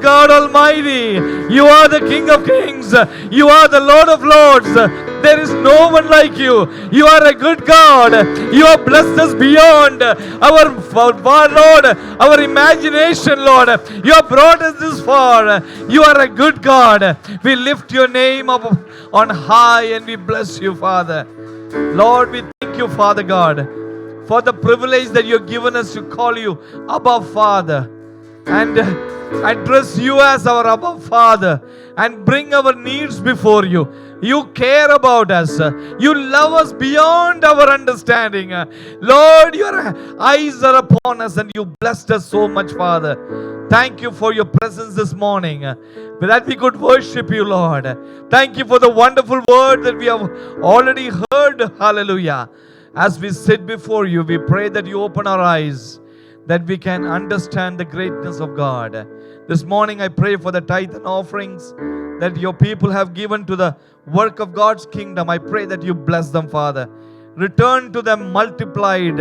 God Almighty. You are the King of Kings. You are the Lord of Lords. There is no one like you. You are a good God. You have blessed us beyond our Lord, our imagination, Lord. You have brought us this far. You are a good God. We lift your name up on high and we bless you, Father. Lord, we thank you, Father God, for the privilege that you have given us to call you Abba Father and address you as our Abba Father and bring our needs before you. You care about us. You love us beyond our understanding. Lord, your eyes are upon us and you blessed us so much, Father. Thank you for your presence this morning, that we could worship you, Lord. Thank you for the wonderful word that we have already heard. Hallelujah. As we sit before you, we pray that you open our eyes, that we can understand the greatness of God. This morning I pray for the tithe and offerings that your people have given to the work of God's kingdom. I pray that you bless them, Father. Return to them multiplied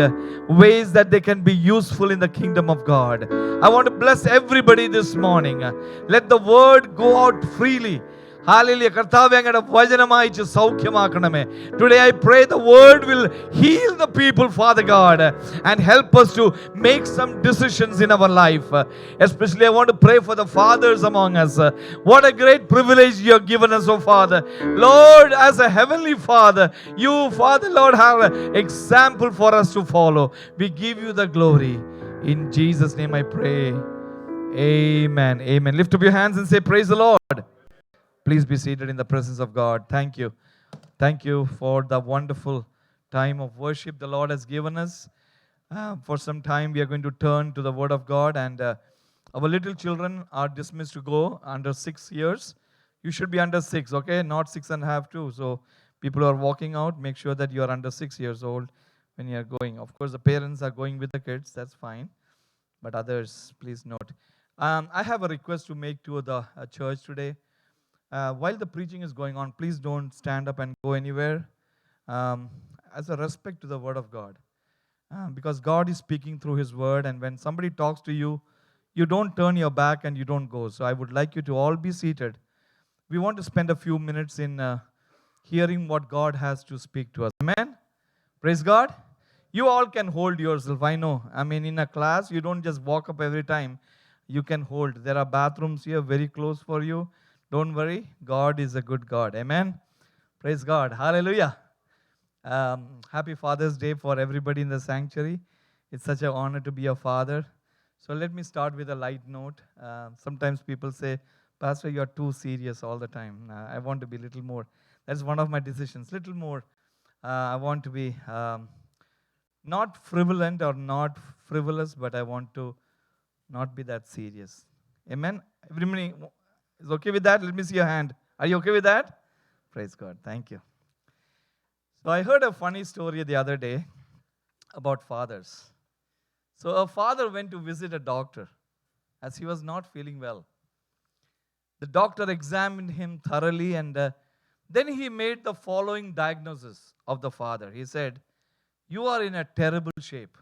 ways that they can be useful in the kingdom of God. I want to bless everybody this morning. Let the word go out freely. Hallelujah. Today I pray the word will heal the people, Father God, and help us to make some decisions in our life. Especially I want to pray for the fathers among us. What a great privilege you have given us, oh Father. Lord, as a heavenly Father, you, Father, Lord, have an example for us to follow. We give you the glory. In Jesus' name I pray. Amen. Amen. Lift up your hands and say, praise the Lord. Please be seated in the presence of God. Thank you. Thank you for the wonderful time of worship the Lord has given us. For some time, we are going to turn to the Word of God, and our little children are dismissed to go under 6 years. You should be under 6, okay? Not 6.5 too. So people who are walking out, make sure that you are under 6 years old when you are going. Of course, the parents are going with the kids. That's fine. But others, please note. I have a request to make to the church today. While the preaching is going on, please don't stand up and go anywhere, as a respect to the Word of God. Because God is speaking through His Word, and when somebody talks to you, you don't turn your back and you don't go. So I would like you to all be seated. We want to spend a few minutes in hearing what God has to speak to us. Amen? Praise God. You all can hold yourself. I know. I mean, in a class, you don't just walk up every time. You can hold. There are bathrooms here very close for you. Don't worry, God is a good God. Amen. Praise God. Hallelujah. Happy Father's Day for everybody in the sanctuary. It's such an honor to be a father. So let me start with a light note. Sometimes people say, Pastor, you're too serious all the time. I want to be a little more. That's one of my decisions. Little more. I want to be not frivolent or not frivolous, but I want to not be that serious. Amen. Everybody is okay with that? Let me see your hand. Are you okay with that? Praise God. Thank you. So I heard a funny story the other day about fathers. So a father went to visit a doctor as he was not feeling well. The doctor examined him thoroughly, and then he made the following diagnosis of the father. He said, "You are in a terrible shape.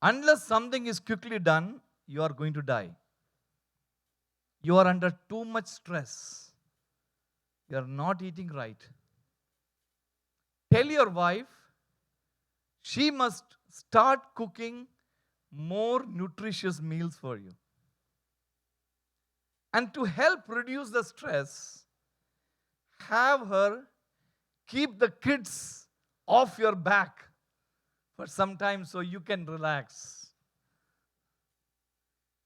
Unless something is quickly done, you are going to die. You are under too much stress. You are not eating right. Tell your wife she must start cooking more nutritious meals for you. And to help reduce the stress, have her keep the kids off your back for some time so you can relax.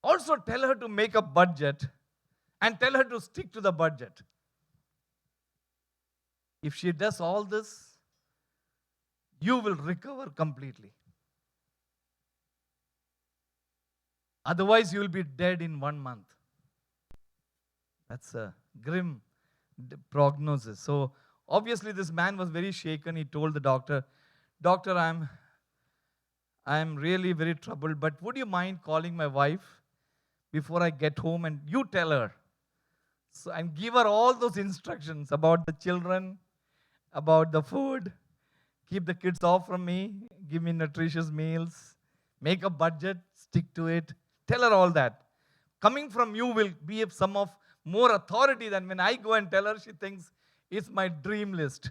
Also tell her to make a budget and tell her to stick to the budget. If she does all this, you will recover completely. Otherwise, you will be dead in 1 month." That's a grim prognosis. So, obviously, this man was very shaken. He told the doctor, "Doctor, I'm really very troubled, but would you mind calling my wife before I get home and you tell her?" So, and give her all those instructions about the children, about the food. Keep the kids off from me. Give me nutritious meals. Make a budget. Stick to it. Tell her all that. coming from you will be of some of more authority than when I go and tell her. She thinks it's my dream list.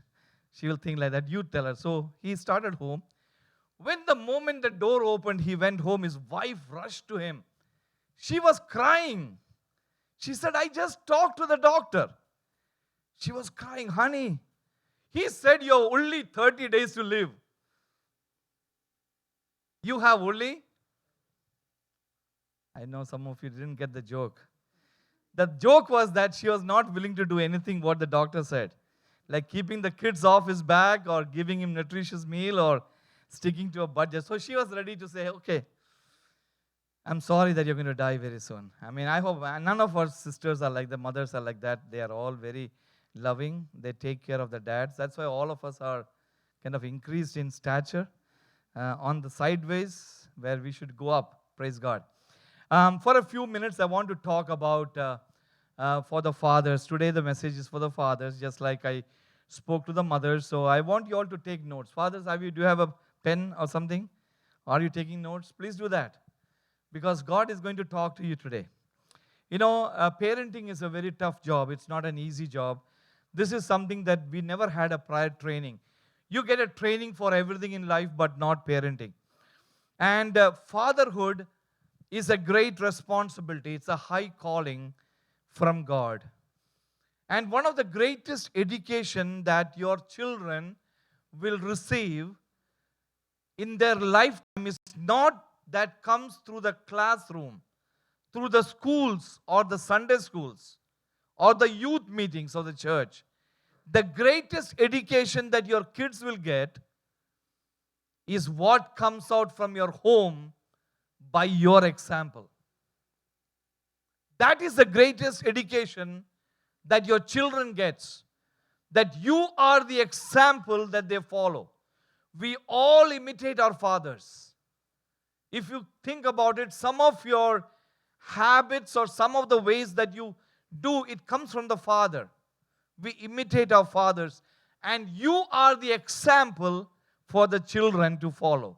She will think like that. You tell her. So he started home. When the moment the door opened, he went home. His wife rushed to him. She was crying. She said, I just talked to the doctor. She was crying, honey. He said you have only 30 days to live. You have only? I know some of you didn't get the joke. The joke was that she was not willing to do anything what the doctor said. Like keeping the kids off his back or giving him nutritious meal or sticking to a budget. So she was ready to say, okay, I'm sorry that you're going to die very soon. I mean, I hope none of our sisters are like the mothers are like that. They are all very loving. They take care of the dads. That's why all of us are kind of increased in stature on the sideways where we should go up. Praise God. For a few minutes, I want to talk about for the fathers. Today, the message is for the fathers, just like I spoke to the mothers. So I want you all to take notes. Fathers, do you have a pen or something? Are you taking notes? Please do that, because God is going to talk to you today. You know, parenting is a very tough job. It's not an easy job. This is something that we never had a prior training. You get a training for everything in life, but not parenting. And fatherhood is a great responsibility. It's a high calling from God. And one of the greatest education that your children will receive in their lifetime is not that comes through the classroom, through the schools or the Sunday schools or the youth meetings of the church. The greatest education that your kids will get is what comes out from your home by your example. That is the greatest education that your children gets, that you are the example that they follow. We all imitate our fathers. If you think about it, some of your habits or some of the ways that you do, it comes from the father. We imitate our fathers, and you are the example for the children to follow.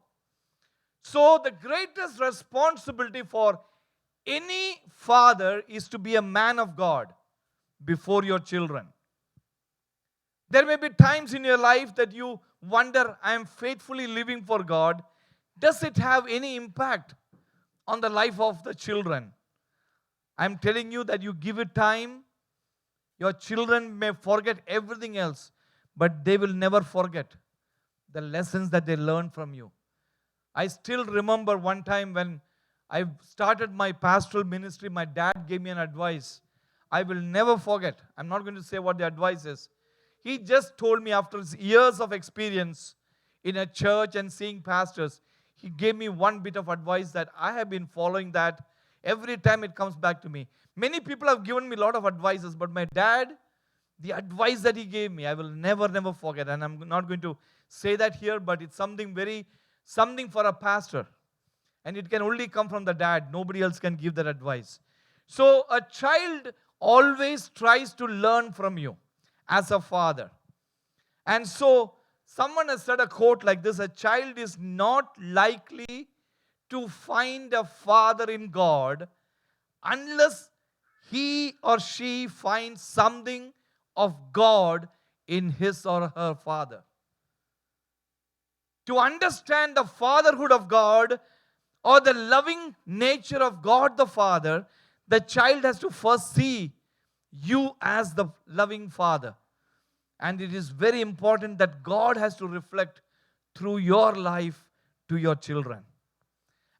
So the greatest responsibility for any father is to be a man of God before your children. There may be times in your life that you wonder, I am faithfully living for God. Does it have any impact on the life of the children? I'm telling you that you give it time, your children may forget everything else, but they will never forget the lessons that they learned from you. I still remember one time when I started my pastoral ministry, my dad gave me an advice. I will never forget. I'm not going to say what the advice is. He just told me after years of experience in a church and seeing pastors, he gave me one bit of advice that I have been following that every time it comes back to me. Many people have given me a lot of advices, but my dad, the advice that he gave me, I will never forget. And I'm not going to say that here, but it's something for a pastor. And it can only come from the dad. Nobody else can give that advice. So a child always tries to learn from you as a father. And so someone has said a quote like this: a child is not likely to find a father in God unless he or she finds something of God in his or her father. To understand the fatherhood of God or the loving nature of God the Father, the child has to first see you as the loving father. And it is very important that God has to reflect through your life to your children.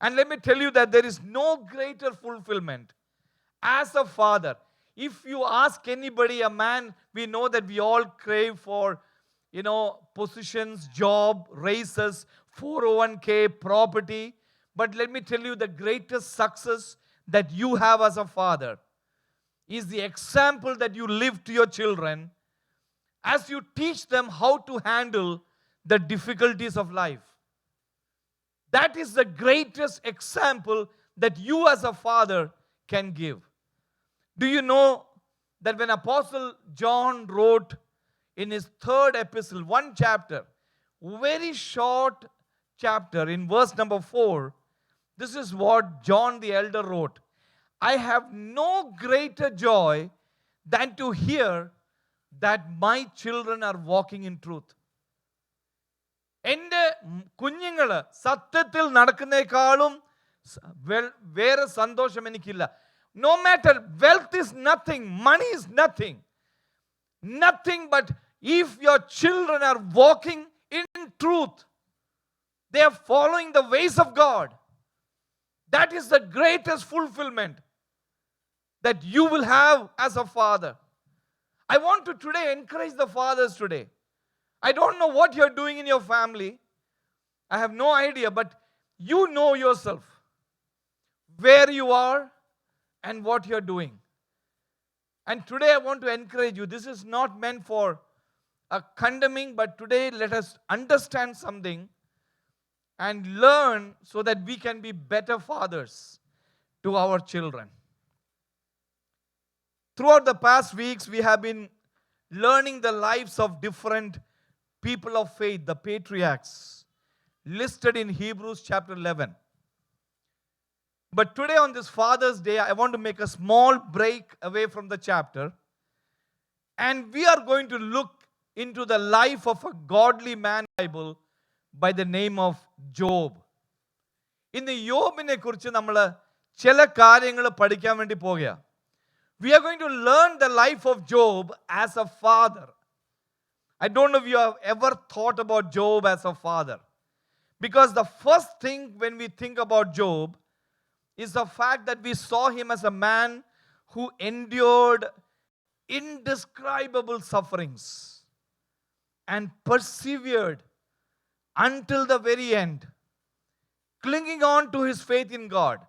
And let me tell you that there is no greater fulfillment as a father. If you ask anybody, a man, we know that we all crave for, positions, job, raises, 401k, property. But let me tell you, the greatest success that you have as a father is the example that you live to your children as you teach them how to handle the difficulties of life. That is the greatest example that you as a father can give. Do you know that when Apostle John wrote in his third epistle, one chapter, very short chapter, in verse number 4, this is what John the elder wrote: I have no greater joy than to hear that my children are walking in truth. എൻ്റെ കുഞ്ഞുങ്ങൾ സത്യത്തിൽ നടക്കുന്നേക്കാളും വേറെ സന്തോഷം എനിക്കില്ല. No matter wealth is nothing, money is nothing. Nothing but if your children are walking in truth, they are following the ways of God. That is the greatest fulfillment that you will have as a father. I want to today encourage the fathers today. I don't know what you're doing in your family. I have no idea, but you know yourself, where you are and what you're doing. And today I want to encourage you. This is not meant for a condemning, but today let us understand something and learn so that we can be better fathers to our children. Throughout the past weeks, we have been learning the lives of different people of faith, the patriarchs, listed in Hebrews chapter 11. But today on this Father's Day, I want to make a small break away from the chapter. And we are going to look into the life of a godly man in the Bible by the name of Job. ഇന്ന് യോബിനെ കുറിച്ച് നമ്മൾ ചില കാര്യങ്ങൾ പഠിക്കാൻ വേണ്ടി പോകുക. We are going to learn the life of Job as a father. I don't know if you have ever thought about Job as a father. Because the first thing when we think about Job is the fact that we saw him as a man who endured indescribable sufferings and persevered until the very end, clinging on to his faith in God.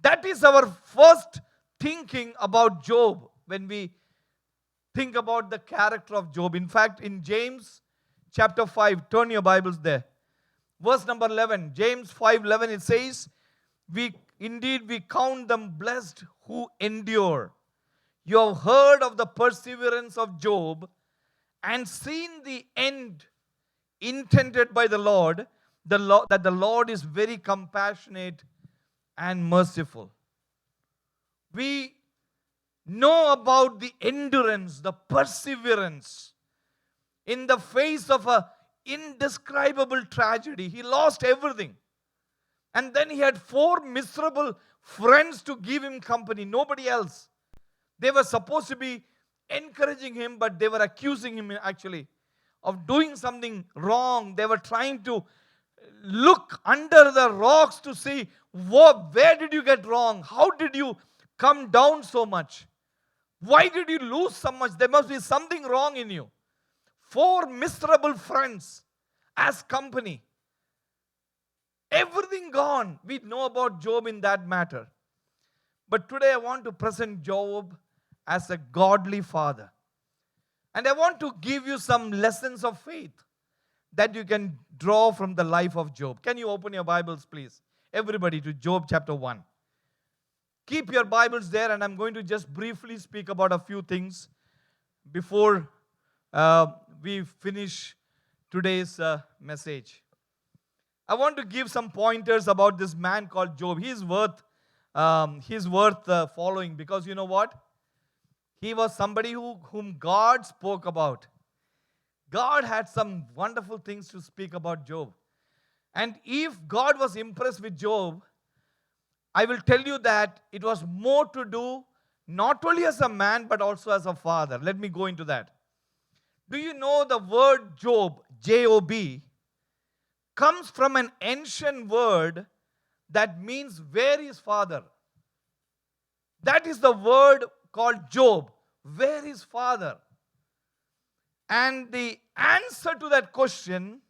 That is our first thinking about Job when we think about the character of Job. In fact, in James chapter 5, turn your Bibles there. Verse number 11, James 5:11, it says, we count them blessed who endure. You have heard of the perseverance of Job and seen the end intended by the Lord, that the Lord is very compassionate and merciful. We know about the endurance, the perseverance in the face of an indescribable tragedy. He lost everything. And then he had 4 miserable friends to give him company, nobody else. They were supposed to be encouraging him, but they were accusing him actually of doing something wrong. They were trying to look under the rocks to see where did you get wrong? How did you come down so much? Why did you lose so much? There must be something wrong in you. 4 miserable friends as company. Everything gone. We know about Job in that matter. But today I want to present Job as a godly father. And I want to give you some lessons of faith that you can draw from the life of Job. Can you open your Bibles, please? Everybody to Job chapter 1. Keep your Bibles there, and I'm going to just briefly speak about a few things before we finish today's message. I want to give some pointers about this man called Job. He's worth following, because you know what? He was somebody whom God spoke about. God had some wonderful things to speak about Job. And if God was impressed with Job, I will tell you that it was more to do not only as a man but also as a father. Let me go into that. Do you know the word Job, J-O-B, comes from an ancient word that means where is father? That is the word called Job. Where is father? And the answer to that question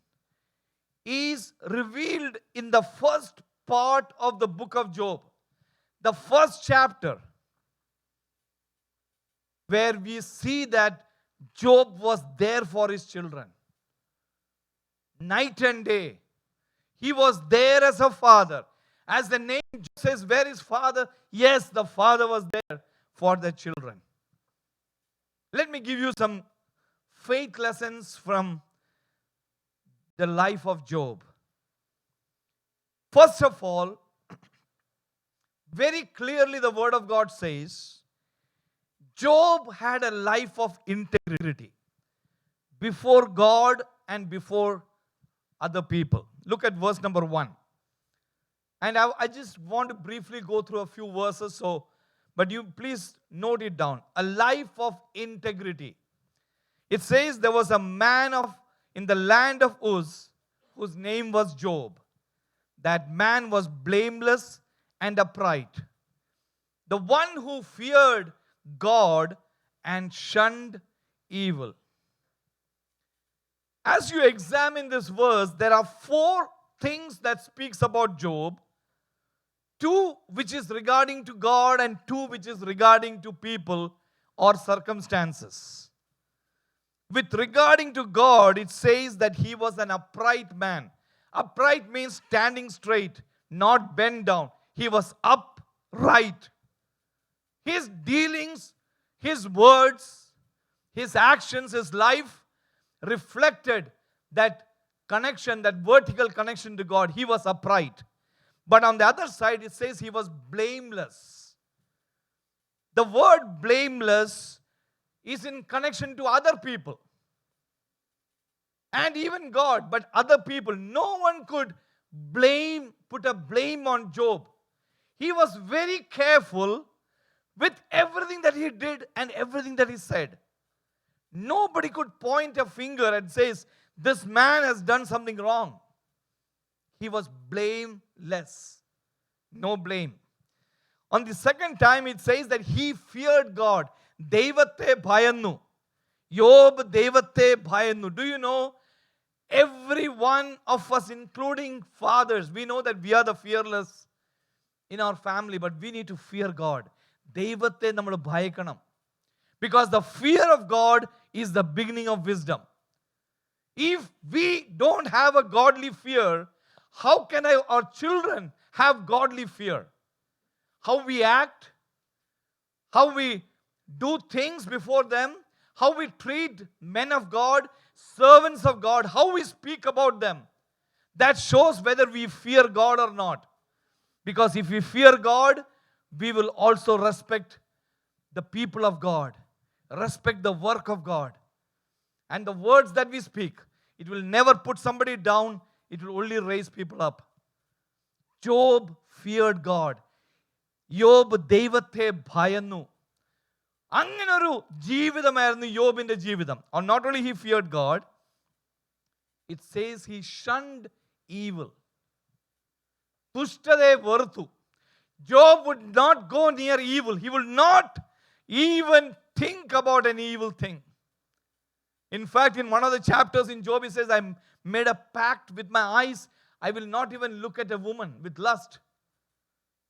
is revealed in the first part of the book of Job, the first chapter, where we see that Job was there for his children. Night and day. He was there as a father. As the name says, where is father? Yes, the father was there for the children. Let me give you some faith lessons from the life of Job. First of all, very clearly the word of God says, Job had a life of integrity before God and before other people. Look at verse number 1. And I just want to briefly go through a few verses, but you please note it down. A life of integrity. It says there was a man in the land of Uz whose name was Job. That man was blameless and upright. The one who feared God and shunned evil. As you examine this verse, there are 4 things that speaks about Job. 2 which is regarding to God and 2 which is regarding to people or circumstances. With regarding to God, it says that he was an upright man. Upright means standing straight, not bent down. He was upright. His dealings, his words, his actions, his life reflected that connection, that vertical connection to God. He was upright. But on the other side, it says he was blameless. The word blameless is in connection to other people. And even God, but other people. No one could put a blame on Job. He was very careful with everything that he did and everything that he said. Nobody could point a finger and says, this man has done something wrong. He was blameless. No blame. On the second time, it says that he feared God. Devatte bhayannu. Job devatte bhayannu. Do you know, every one of us, including fathers, we know that we are the fearless in our family, but we need to fear God. Devatte nammal bhayakanam. Because the fear of God is the beginning of wisdom. If we don't have a godly fear, how can our children have godly fear? How we act, how we do things before them, how we treat men of God, servants of God, how we speak about them. That shows whether we fear God or not. Because if we fear God, we will also respect the people of God, respect the work of God. And the words that we speak, it will never put somebody down, it will only raise people up. Job feared God. Job ദൈവത്തെ ഭയന്നു. അങ്ങനൊരു ജീവിതമായിരുന്നു യോബിന്റെ ജീവിതം. Or not only he feared God, it says he shunned evil. ദുഷ്ടതയെ വെറുത്തു. Job would not go near evil. He will not even think about an evil thing. In fact, in one of the chapters in Job, he says, I made a pact with my eyes. I will not even look at a woman with lust.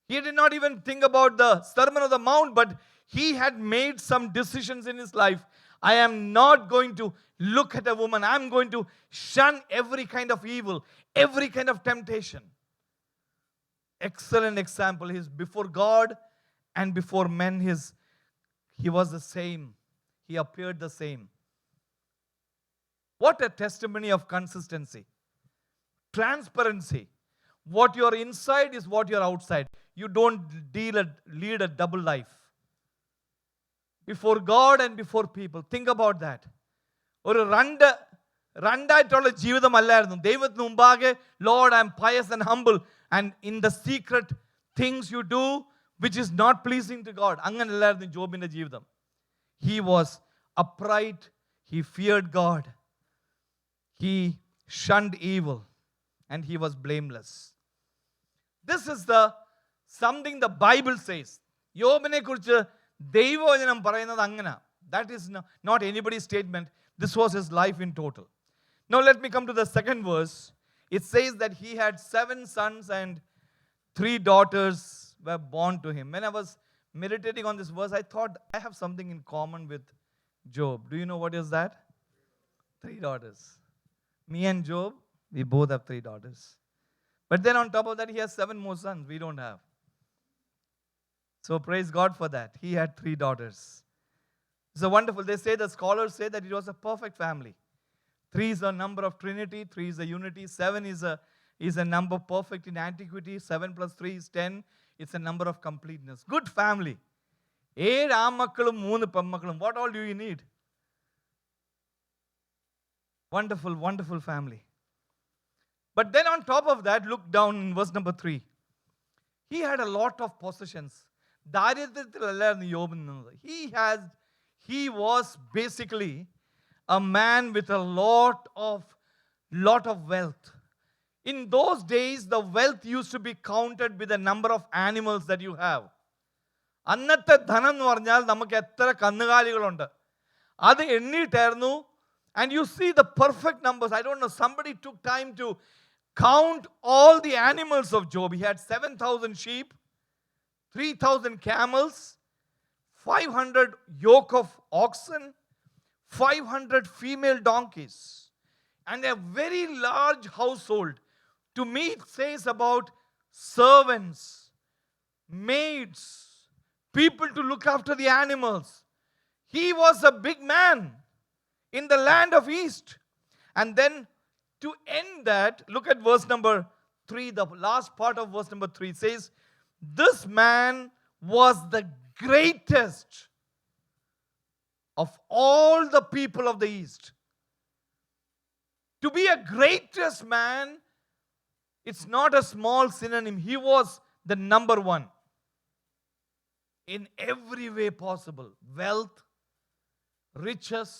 He did not even think about the Sermon on the Mount, but he had made some decisions in his life. I am not going to look at a woman. I am going to shun every kind of evil, every kind of temptation. Excellent example. He's before God and before men, he was the same. He appeared the same. What a testimony of consistency. Transparency. What you're inside is what you're outside. You don't lead a double life. Before God and before people. Think about that. ഒരു രണ്ടായിട്ടുള്ള ജീവിതമല്ലായിരുന്നു. ദൈവത്തിന് മുമ്പാകെ, Lord, I am pious and humble. And in the secret things you do which is not pleasing to God. അങ്ങനെയല്ലായിരുന്നു ജോബിന്റെ ജീവിതം. He was upright. He feared God. He shunned evil. And he was blameless. This is something the Bible says. യോബിനെ കുറിച്ച് ദൈവവചനം പറയുന്നത് അങ്ങനെ. That is not anybody's statement. This was his life in total. Now let me come to the second verse. It says that he had 7 sons and 3 daughters were born to him. When I was meditating on this verse, I thought I have something in common with Job. Do you know what is that? 3 daughters. Me and Job, we both have 3 daughters. But then on top of that, he has 7 more sons. We don't have. So praise God for that. He had 3 daughters. It's a wonderful. The scholars say that it was a perfect family. 3 is a number of Trinity. 3 is a unity. 7 is a number perfect in antiquity. 7 plus 3 is 10. It's a number of completeness. Good family. 7 ആൺമക്കളും 3 പെൺമക്കളും. What all do you need? Wonderful, wonderful family. But then on top of that, look down in verse number 3. He had a lot of possessions. ദാരിദ്ര്യത്തിലല്ലായിരുന്നു യോബ് നിന്നത്. He was basically a man with a lot of wealth. In those days, the wealth used to be counted with the number of animals that you have. അന്നത്തെ ധനം എന്ന് പറഞ്ഞാൽ നമുക്ക് എത്ര കന്നുകാലികളുണ്ട് അത് എണ്ണിയിട്ടായിരുന്നു. And you see the perfect numbers. I don't know, somebody took time to count all the animals of Job. He had 7,000 sheep, 3,000 camels, 500 yoke of oxen, 500 female donkeys, and a very large household. To me, it says about servants, maids, people to look after the animals. He was a big man in the land of East. And then to end that, look at verse number 3, the last part of verse number 3 says, this man was the greatest of all the people of the East. To be a greatest man, it's not a small synonym. He was the number one in every way possible. Wealth, riches,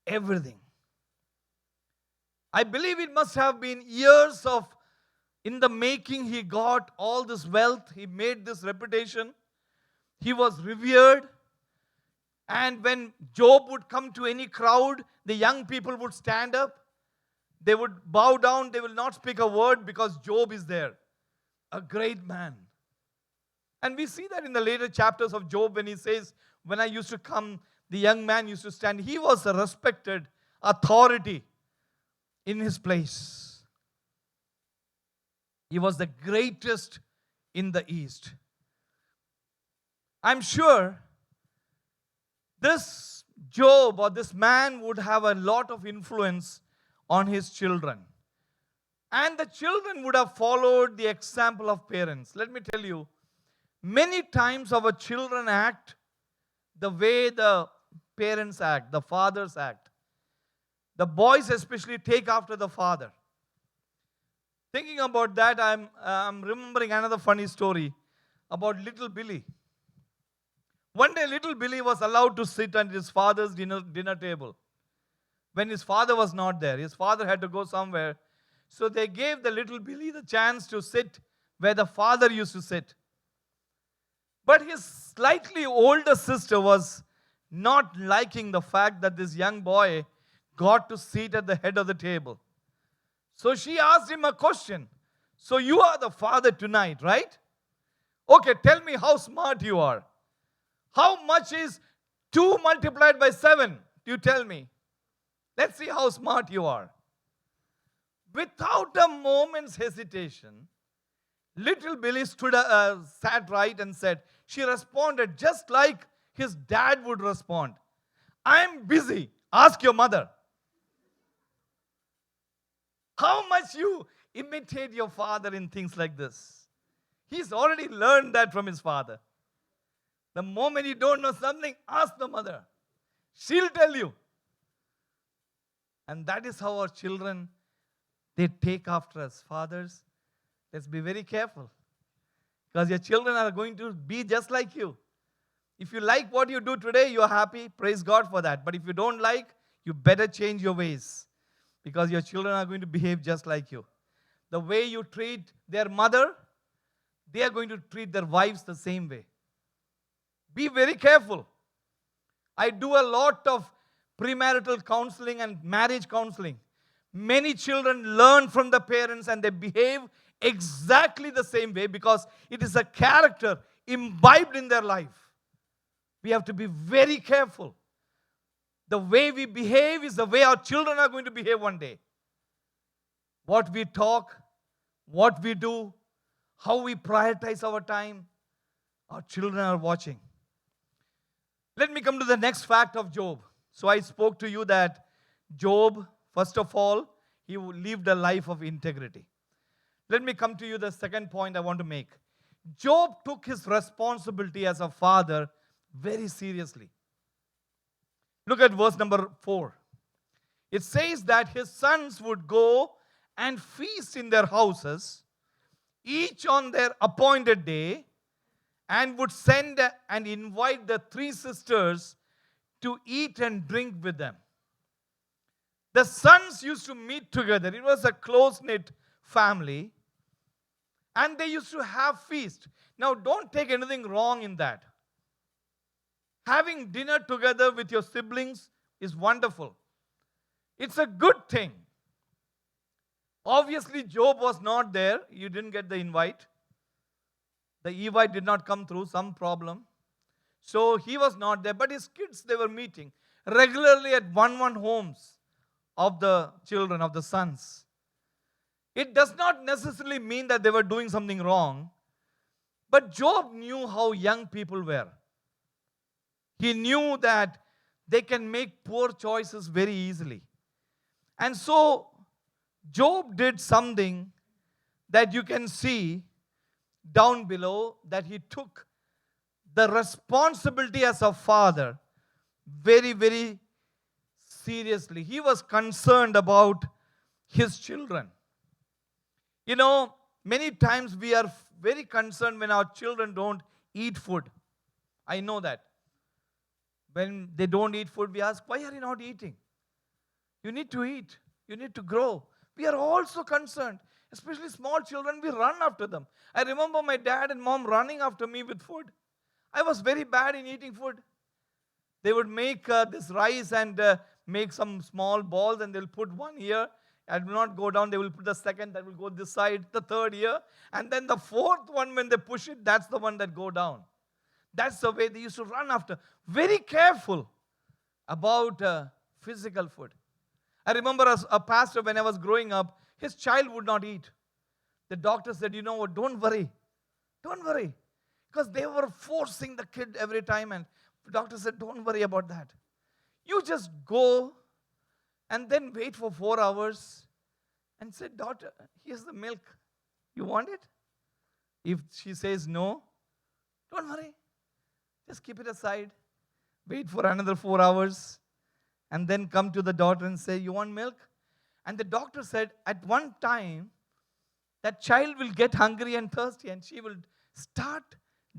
everything. I believe it must have been years of in the making he got all this wealth. He made this reputation. He was revered. And when Job would come to any crowd, the young people would stand up. They would bow down. They will not speak a word because Job is there. A great man. And we see that in the later chapters of Job when he says, when I used to come, the young man used to stand. He was a respected authority in his place. He was the greatest in the East. I'm sure this Job or this man would have a lot of influence on his children. And the children would have followed the example of parents. Let me tell you, many times our children act the way the parents act, the fathers act. The boys especially take after the father. Thinking about that, I'm remembering another funny story about little Billy. One day, little Billy was allowed to sit at his father's dinner table. When his father was not there, his father had to go somewhere. So they gave the little Billy the chance to sit where the father used to sit. But his slightly older sister was not liking the fact that this young boy got to sit at the head of the table. So she asked him a question. So you are the father tonight, right? Okay, tell me how smart you are. How much is 2 multiplied by 7? You tell me. Let's see how smart you are. Without a moment's hesitation, little Billy sat right and said, she responded just like his dad would respond. I'm busy. Ask your mother. How much you imitate your father in things like this. He's already learned that from his father. The moment you don't know something, ask the mother. She'll tell you. And that is how our children, they take after us. Fathers, let's be very careful. Because your children are going to be just like you. If you like what you do today, you're happy. Praise God for that. But if you don't like, you better change your ways. Because your children are going to behave just like you. The way you treat their mother, they are going to treat their wives the same way. Be very careful. I do a lot of premarital counseling and marriage counseling. Many children learn from the parents and they behave exactly the same way because it is a character imbibed in their life. We have to be very careful. The way we behave is the way our children are going to behave one day. What we talk, what we do, how we prioritize our time, our children are watching. Let me come to the next fact of Job. So I spoke to you that Job, first of all, he lived a life of integrity. Let me come to you the second point I want to make. Job took his responsibility as a father very seriously. Look at verse number 4. It says that his sons would go and feast in their houses, each on their appointed day, and would send and invite the three sisters to eat and drink with them. The sons used to meet together. It was a close-knit family, and they used to have feast. Now, don't take anything wrong in that. Having dinner together with your siblings is wonderful. It's a good thing. Obviously, Job was not there. You didn't get the invite. The invite did not come through, some problem. So he was not there. But his kids, they were meeting regularly at one homes of the children, of the sons. It does not necessarily mean that they were doing something wrong. But Job knew how young people were. He knew that they can make poor choices very easily. And so Job did something that you can see down below, that he took the responsibility as a father very, very seriously. He was concerned about his children. You know, many times we are very concerned when our children don't eat food. I know that. When they don't eat food, we ask, why are you not eating? You need to eat. You need to grow. We are also concerned. Especially small children, we run after them. I remember my dad and mom running after me with food. I was very bad in eating food. They would make this rice and make some small balls, and they'll put one here. It will not go down. They will put the second that will go this side, the third here. And then the fourth one, when they push it, that's the one that go down. That's the way they used to run after. Very careful about physical food. I remember as a pastor, when I was growing up, his child would not eat. The doctor said, you know what, don't worry. Don't worry. Because they were forcing the kid every time. And the doctor said, don't worry about that. You just go and then wait for 4 hours and say, daughter, here's the milk. You want it? If she says no, don't worry. Just keep it aside. Wait for another 4 hours. And then come to the daughter and say, you want milk? And the doctor said, at one time, that child will get hungry and thirsty, and she will start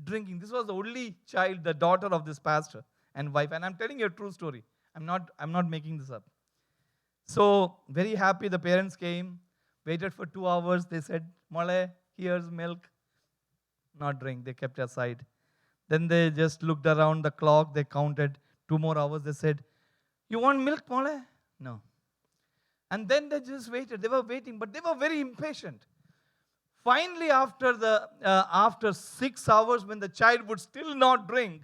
drinking. This was the only child, the daughter of this pastor and wife. And I'm telling you a true story. I'm not making this up. So, very happy the parents came, waited for 2 hours. They said, Mole, here's milk. Not drink. They kept it aside. Then they just looked around the clock. They counted 2 more hours. They said, you want milk, Mole? No. And then they just waited. They were waiting, but they were very impatient. Finally, after 6 hours, when the child would still not drink,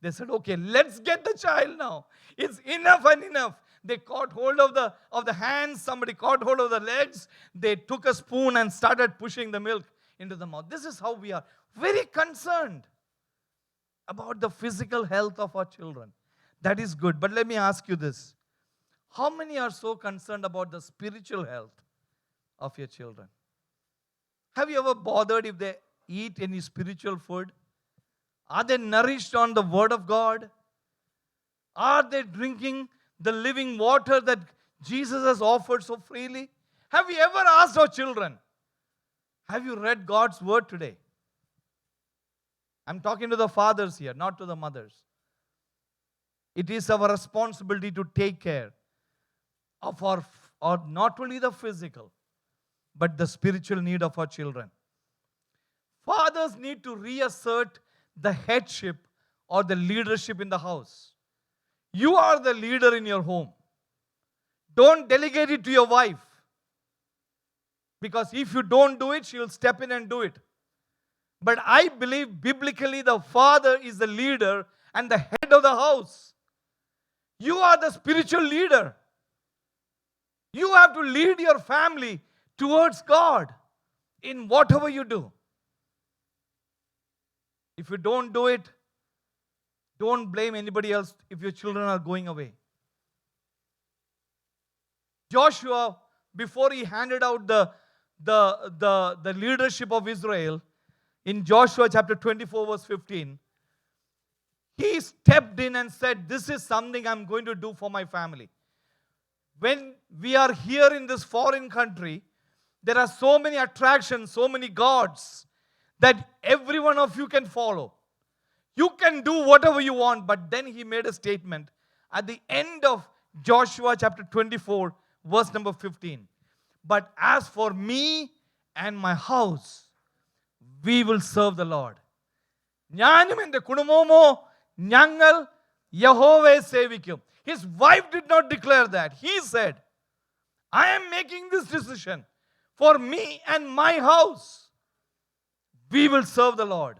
they said, okay, let's get the child now. It's enough and enough. They caught hold of the hands. Somebody caught hold of the legs. They took a spoon and started pushing the milk into the mouth. This is how we are. Very concerned about the physical health of our children. That is good. But let me ask you this. How many are so concerned about the spiritual health of your children? Have you ever bothered if they eat any spiritual food? Are they nourished on the Word of God? Are they drinking the living water that Jesus has offered so freely? Have you ever asked our children, have you read God's Word today? I'm talking to the fathers here, not to the mothers. It is our responsibility to take care of our not only the physical, but the spiritual need of our children. Fathers need to reassert the headship or the leadership in the house. You are the leader in your home. Don't delegate it to your wife. Because if you don't do it, she will step in and do it. But I believe biblically the father is the leader and the head of the house. You are the spiritual leader. You have to lead your family towards God in whatever you do. If you don't do it, don't blame anybody else if your children are going away. Joshua, before he handed out the leadership of Israel, in Joshua chapter 24, verse 15, he stepped in and said, this is something I'm going to do for my family. When we are here in this foreign country, there are so many attractions, so many gods that every one of you can follow. You can do whatever you want. But then he made a statement at the end of Joshua chapter 24, verse number 15. But as for me and my house, we will serve the Lord. ഞാനും എൻ്റെ കുടുംബമോ ഞങ്ങൾ യഹോവയെ സേവിക്കും. His wife did not declare that. He said, I am making this decision for me and my house. We will serve the Lord.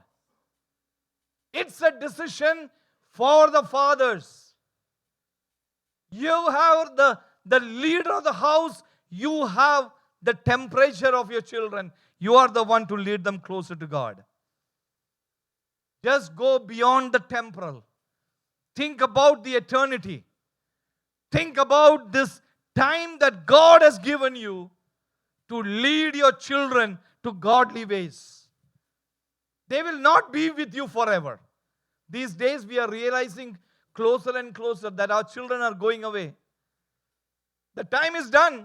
It's a decision for the fathers. You have the leader of the house. You have the temperature of your children. You are the one to lead them closer to God. Just go beyond the temporal. Think about the eternity. Think about this time that God has given you to lead your children to godly ways. They will not be with you forever. These days we are realizing closer and closer that our children are going away. The time is done.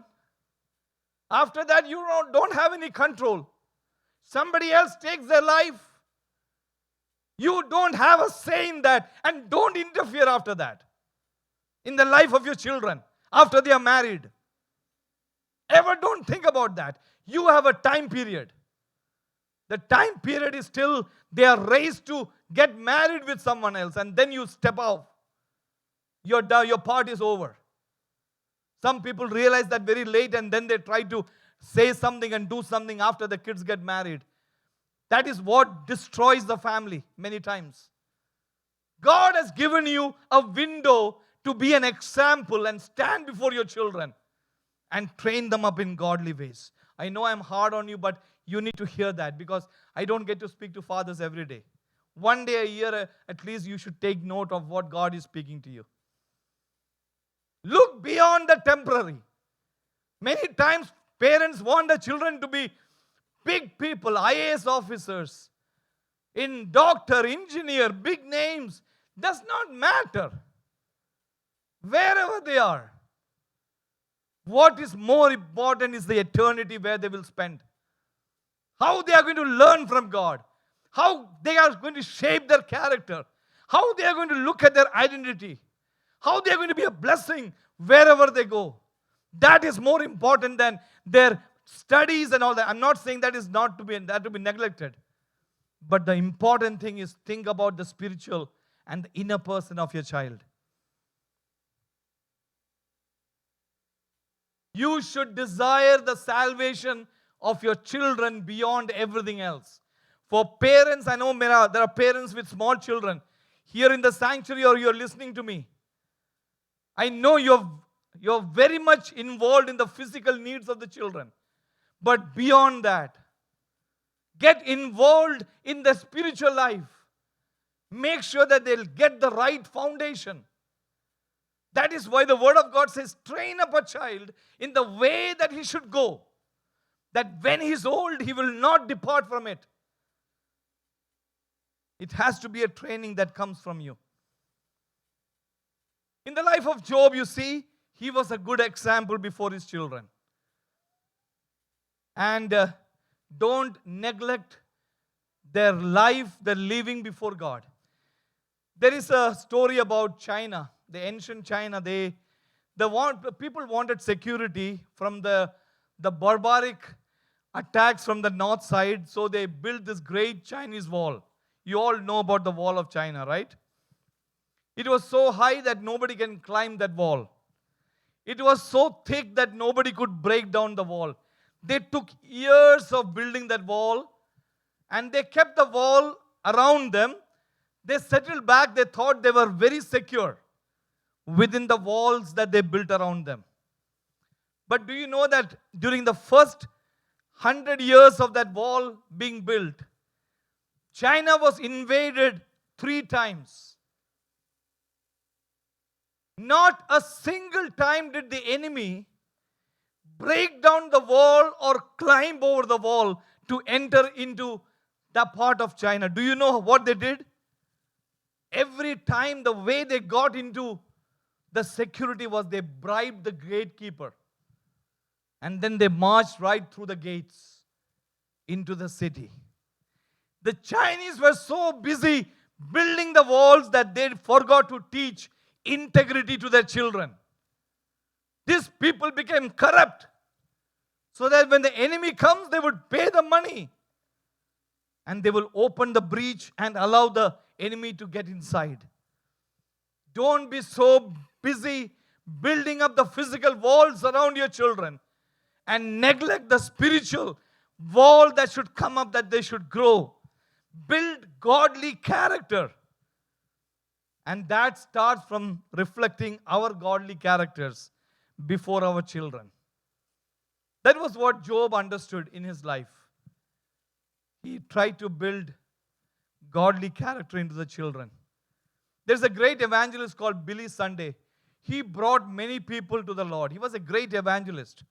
After that, you don't have any control. Somebody else takes their life. You don't have a say in that, and don't interfere after that in the life of your children after they are married. Ever don't think about that. You have a time period. The time period is till they are raised to get married with someone else, and then you step off. Your part is over. Some people realize that very late, and then they try to say something and do something after the kids get married. That is what destroys the family many times. God has given you a window to be an example and stand before your children and train them up in godly ways. I know I'm hard on you, but you need to hear that, because I don't get to speak to fathers every day. One day a year, at least, you should take note of what God is speaking to you. Look beyond the temporary. Many times, parents want the children to be big people, IAS officers, in doctor, engineer, big names. Does not matter. Wherever they are. What is more important is the eternity where they will spend. How they are going to learn from God. How they are going to shape their character. How they are going to look at their identity. How they are going to be a blessing wherever they go. That is more important than their studies and all that. I'm not saying that is not to be neglected. But the important thing is, think about the spiritual and the inner person of your child. You should desire the salvation of your children beyond everything else. For parents, I know there are parents with small children here in the sanctuary, or you're listening to me. I know you're very much involved in the physical needs of the children. But beyond that, get involved in the spiritual life. Make sure that they'll get the right foundation. That is why the Word of God says, train up a child in the way that he should go, that when he's old, he will not depart from it. It has to be a training that comes from you. In the life of Job, you see, he was a good example before his children. And don't neglect their life, their living before God. There is a story about China, the ancient China. People wanted security from the barbaric attacks from the north side, so they built this great Chinese wall. You all know about the wall of China, right? It was so high that nobody can climb that wall. It was so thick that nobody could break down the wall. They took years of building that wall, and they kept the wall around them. They settled back. They thought they were very secure within the walls that they built around them. But do you know that during the first 100 years of that wall being built, China was invaded 3 times. Not a single time did the enemy break down the wall or climb over the wall to enter into that part of China. Do you know what they did? Every time the way they got into the security was they bribed the gatekeeper. And then they marched right through the gates into the city. The Chinese were so busy building the walls that they forgot to teach integrity to their children. These people became corrupt so that when the enemy comes, they would pay the money and they will open the breach and allow the enemy to get inside. Don't be so busy building up the physical walls around your children and neglect the spiritual wall that should come up, that they should grow. Build godly character. And that starts from reflecting our godly characters before our children. That was what Job understood in his life. He tried to build godly character into the children. There's a great evangelist called Billy Sunday. He brought many people to the Lord. He was a great evangelist.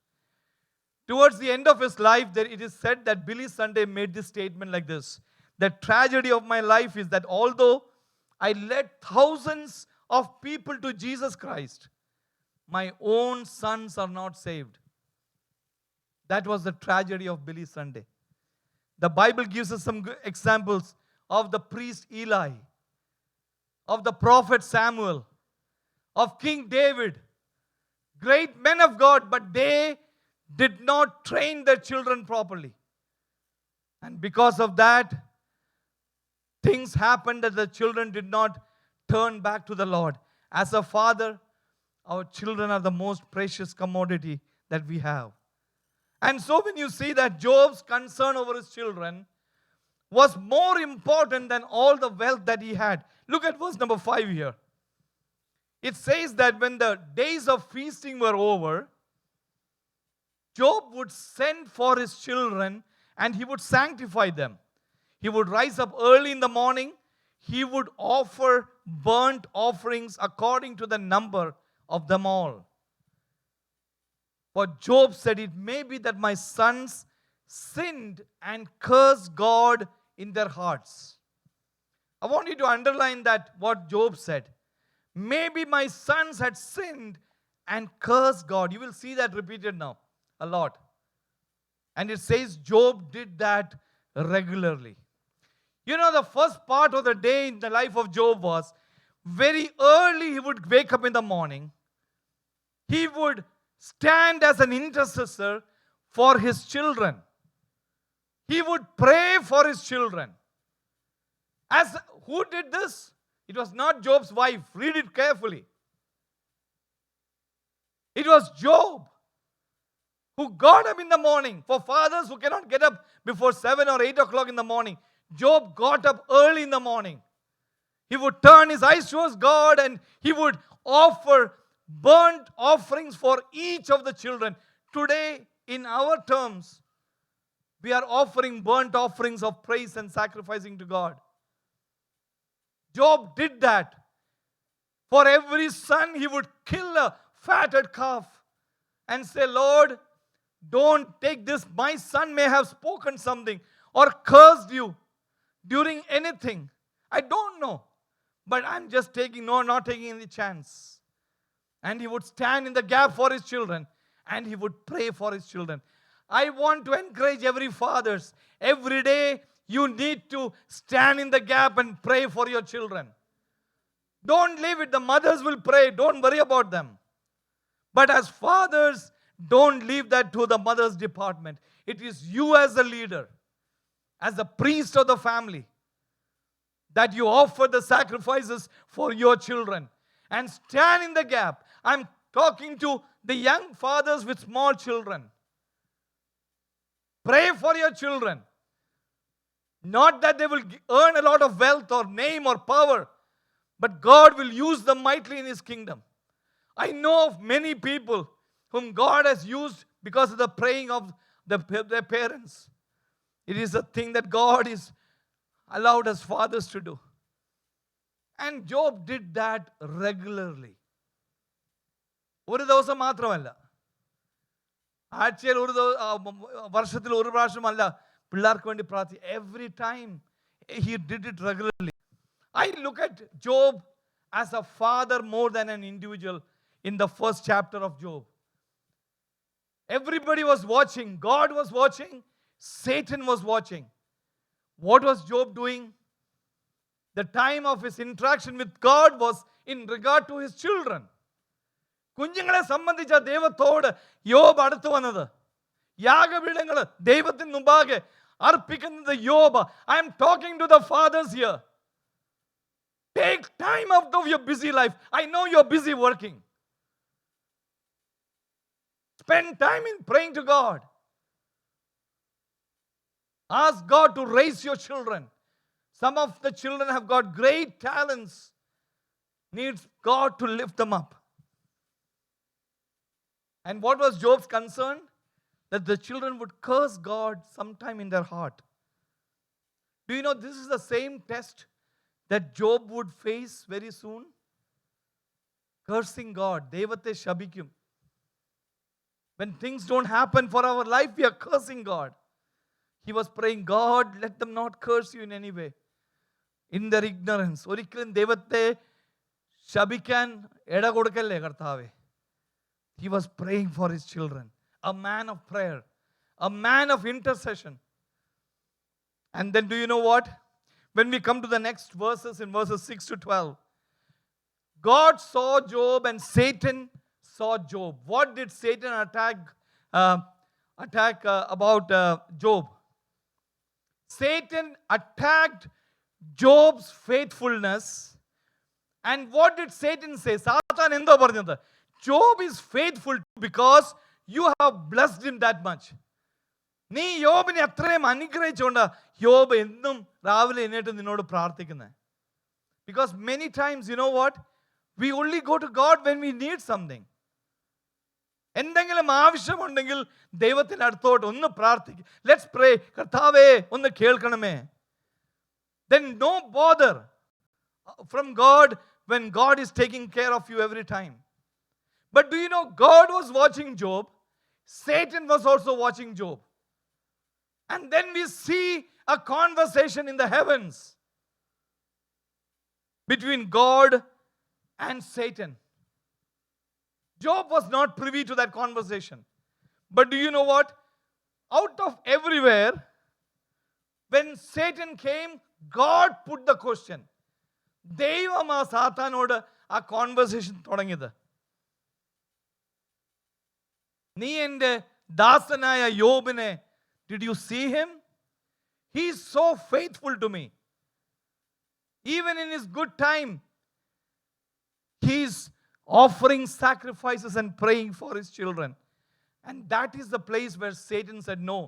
Towards the end of his life, it is said that Billy Sunday made this statement like this: the tragedy of my life is that although I led thousands of people to Jesus Christ, my own sons are not saved. That was the tragedy of Billy Sunday. The Bible gives us some examples of the priest Eli, of the prophet Samuel, of King David, great men of God, but they did not train their children properly. And because of that, things happened that the children did not turn back to the Lord. As a father, our children are the most precious commodity that we have. And so when you see that Job's concern over his children was more important than all the wealth that he had. Look at verse number 5 here. It says that when the days of feasting were over, Job would send for his children and he would sanctify them. He would rise up early in the morning. He would offer burnt offerings according to the number of them all. For Job said, it may be that my sons sinned and cursed God in their hearts. I want you to underline that what Job said. Maybe my sons had sinned and cursed God. You will see that repeated now a lot. And it says Job did that regularly. You know, the first part of the day in the life of Job was very early he would wake up in the morning. He would stand as an intercessor for his children. He would pray for his children. Who did this? It was not Job's wife. Read it carefully. It was Job who got up in the morning. For fathers who cannot get up before 7 or 8 o'clock in the morning, Job got up early in the morning. He would turn his eyes towards God and he would offer burnt offerings for each of the children. Today, in our terms, we are offering burnt offerings of praise and sacrificing to God. Job did that. For every son, he would kill a fatted calf and say, Lord, don't take this. My son may have spoken something or cursed you during anything. I don't know. But I'm just not taking any chance. And he would stand in the gap for his children. And he would pray for his children. I want to encourage every fathers. Every day you need to stand in the gap and pray for your children. Don't leave it. The mothers will pray. Don't worry about them. But as fathers, don't leave that to the mother's department. It is you as a leader, as the priest of the family, that you offer the sacrifices for your children and stand in the gap. I'm talking to the young fathers with small children. Pray for your children. Not that they will earn a lot of wealth or name or power, but God will use them mightily in His kingdom. I know of many people whom God has used because of the praying of their parents. It is a thing that God is allowed us fathers to do. And Job did that regularly. ഒരു ദിവസം മാത്രമല്ല, ആഴ്ചയിൽ വർഷത്തിൽ ഒരു പ്രാവശ്യമല്ല, പിള്ളേർക്ക് വേണ്ടി പ്രാർത്ഥി. Every time he did it regularly. I look at Job as a father more than an individual in the first chapter of Job. Everybody was watching. God was watching. Satan was watching. What was Job doing? The time of his interaction with God was in regard to his children. കുഞ്ഞുങ്ങളെ സംബന്ധിച്ച ദൈവത്തോട് യോബ് അടുത്തു വന്നത്, യാഗപീഠങ്ങൾ ദൈവത്തിന് മുമ്പാകെ അർപ്പിക്കുന്നത് യോബ്. I am talking to the fathers here. Take time out of your busy life. I know you're busy working. Spend time in praying to God. Ask God to raise your children. Some of the children have got great talents. Needs God to lift them up. And what was Job's concern? That the children would curse God sometime in their heart. Do you know this is the same test that Job would face very soon? Cursing God. Devate shabikum. When things don't happen for our life, we are cursing God. He was praying, God, let them not curse you in any way. In their ignorance. ഒരിക്കലും ദൈവത്തെ ശപിക്കാൻ ഇട കൊടുക്കല്ലേ കർത്താവേ. He was praying for his children. A man of prayer. A man of intercession. And then do you know what? When we come to the next verses, in verses 6 to 12, God saw Job and Satan saw Job. What did Satan attack about Job? Satan attacked Job's faithfulness. And what did Satan say? Satan endo parnathu? Job is faithful because you have blessed him that much. നീ യോബിനെ അത്രയും അനുഗ്രഹിച്ചുകൊണ്ട് യോബ് എന്നും രാവിലെ എഴുന്നേറ്റ് നിന്നോട് പ്രാർത്ഥിക്കുന്നത്. Because many times, you know what? We only go to God when we need something. എന്തെങ്കിലും ആവശ്യമുണ്ടെങ്കിൽ ദൈവത്തിൻ്റെ അടുത്തോട്ട് ഒന്ന് പ്രാർത്ഥിക്കും. Let's pray. കർത്താവേ ഒന്ന് കേൾക്കണമേ. Then no bother from God when God is taking care of you every time. But do you know God was watching Job? Satan was also watching Job. And then we see a conversation in the heavens between God and Satan. Job was not privy to that conversation. But do you know what? Out of everywhere, when Satan came, God put the question. ദൈവമാ സാത്താനോട് ആ conversation തുടങ്ങിയത്. നീ എൻ്റെ ദാസനായ യോബിനെ, did you see him? He is so faithful to me. Even in his good time, he is offering sacrifices and praying for his children. And that is the place where Satan said no.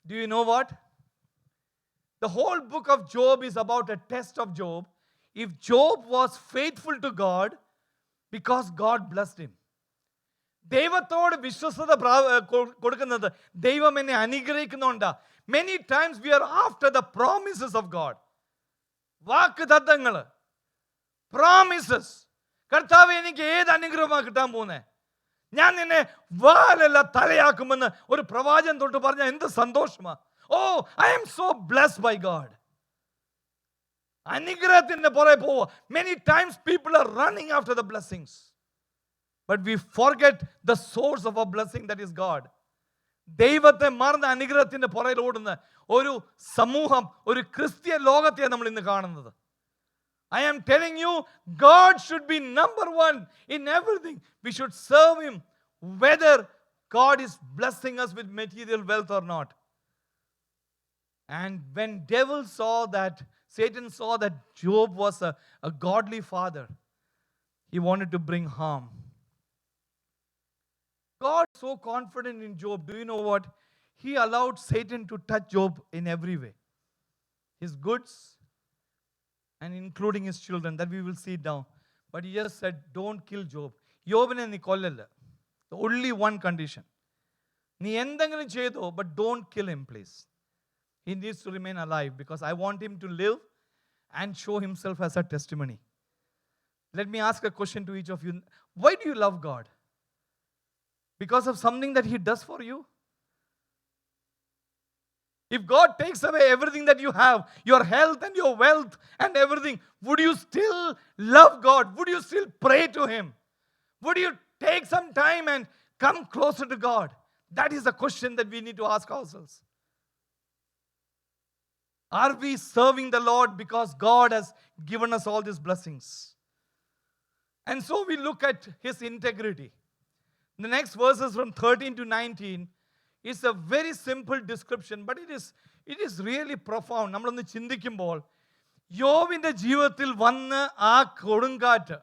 Do you know what? The whole book of Job is about a test of Job. If Job was faithful to God, because God blessed him. ദൈവത്തോട് വിശ്വസ്തത കൊടുക്കുന്നത് ദൈവം എന്നെ അനുഗ്രഹിക്കുന്നുണ്ടാ. Many times we are after the promises of God. വാഗ്ദത്തങ്ങൾ, promises. കർത്താവ് എനിക്ക് ഏത് അനുഗ്രഹമാണ് കിട്ടാൻ പോകുന്നത്? ഞാൻ നിന്നെ വാലല്ല തലയാക്കുമെന്ന് ഒരു പ്രവാചകൻ തൊട്ട് പറഞ്ഞാൽ എന്ത് സന്തോഷമാ. Oh, I am so blessed by God. അനുഗ്രഹത്തിന്റെ പുറകെ പോവുക. Many times people are running after the blessings. But we forget the source of our blessing, that is God. ദൈവത്തെ മറന്ന അനുഗ്രഹത്തിന്റെ പുറകിൽ ഓടുന്ന ഒരു സമൂഹം, ഒരു ക്രിസ്തീയ ലോകത്തെയാണ് നമ്മൾ ഇന്ന് കാണുന്നത്. I am telling you, God should be number one in everything. We should serve him whether God is blessing us with material wealth or not. And when devil saw that, Satan saw that Job was a godly father, he wanted to bring harm. God so confident in Job. Do you know what? He allowed Satan to touch Job in every way. His goods and including his children, that we will see down. But he just said, don't kill Job. Jobine nee kollalla. Only one condition. Nee endengalum chedo, but don't kill him, please. He needs to remain alive because I want him to live and show himself as a testimony. Let me ask a question to each of you. Why do you love God? Because of something that he does for you? If God takes away everything that you have, your health and your wealth and everything, would you still love God? Would you still pray to Him? Would you take some time and come closer to God? That is the question that we need to ask ourselves. Are we serving the Lord because God has given us all these blessings? And so we look at His integrity. The next verses from 13 to 19 is a very simple description, but it is really profound. നമ്മളൊന്ന് ചിന്തിക്കുമ്പോൾ യോബിന്റെ ജീവിതത്തിൽ വന്ന് ആ കൊടുങ്കാറ്റ്,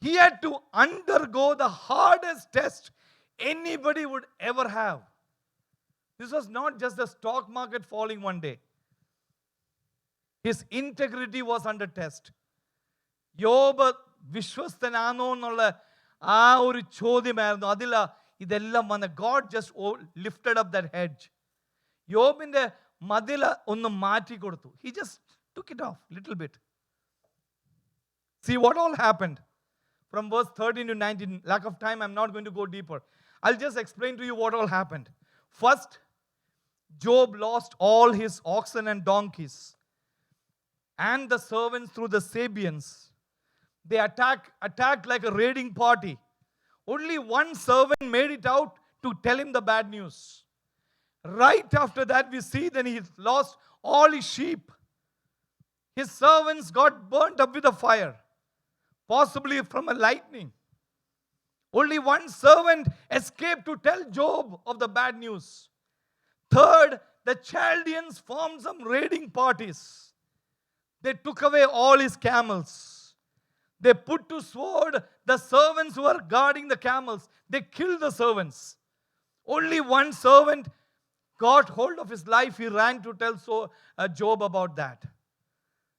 he had to undergo the hardest test anybody would ever have. This was not just the stock market falling one day. His integrity was under test. യോബ് വിശ്വസ്തനാണോ എന്നുള്ള ആ ഒരു ചോദ്യമായിരുന്നു. അതില ഇതെല്ലാം വന്ന് God just lifted up that hedge. യോബിന്റെ മതിൽ ഒന്ന് മാറ്റി കൊടുത്തു. He just took it off little bit. See what all happened from verse 13 to 19. Lack of time, I'm not going to go deeper. I'll just explain to you what all happened. First, Job lost all his oxen and donkeys and the servants through the Sabeans. They attacked like a raiding party. Only one servant made it out to tell him the bad news. Right after that, we see then he lost all his sheep. His servants got burnt up with a fire, possibly from a lightning. Only one servant escaped to tell Job of the bad news. Third, the Chaldeans formed some raiding parties. They took away all his camels. They put to sword the servants who were guarding the camels. They killed the servants. Only one servant got hold of his life. He ran to tell Job about that.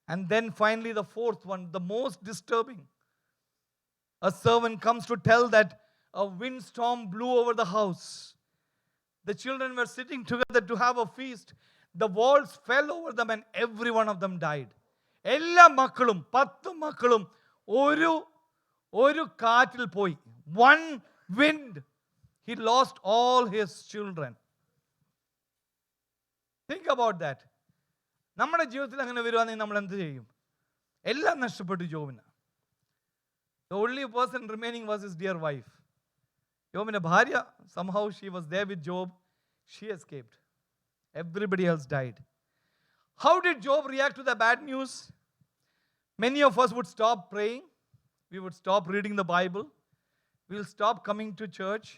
And then finally the fourth one, the most disturbing. A servant comes to tell that a windstorm blew over the house. The children were sitting together to have a feast. The walls fell over them and every one of them died. എല്ലാ മക്കളും 10 മക്കളും ഒരു കാറ്റിൽ പോയി. One wind, he lost all his children. Think about that. നമ്മുടെ ജീവിതത്തിൽ അങ്ങനെ വരുവാണെങ്കിൽ നമ്മൾ എന്ത് ചെയ്യും? എല്ലാം നഷ്ടപ്പെട്ടു ജോബിന്. The only person remaining was his dear wife. യോബിന്റെ ഭാര്യ, somehow she was there with Job. She escaped. Everybody else died. How did Job react to the bad news? Many of us would stop praying. We would stop reading the Bible. We'll stop coming to church.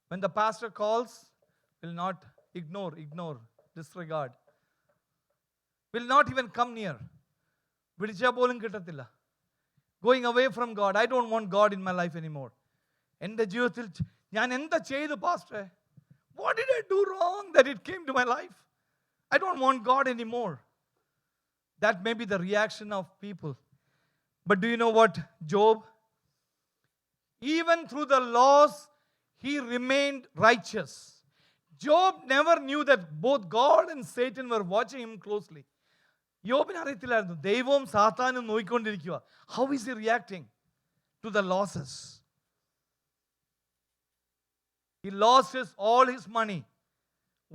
When the pastor calls, we'll not ignore, disregard. Will not even come near. വിളിച്ചാൽ പോലും കിട്ടത്തില്ല. Going away from God. I don't want God in my life anymore. എൻ്റെ ജീവിതത്തിൽ ഞാൻ എന്താ ചെയ്തു പാസ്റ്ററെ? What did I do wrong that it came to my life? I don't want God anymore. That may be the reaction of people. But do you know what? Job, even through the loss, he remained righteous. Job never knew that both God and Satan were watching him closely. യോബിന് അറിയത്തില്ലായിരുന്നു ദൈവവും സാത്താനും നോക്കിക്കൊണ്ടിരിക്കുക. How is he reacting to the losses? He lost all his money.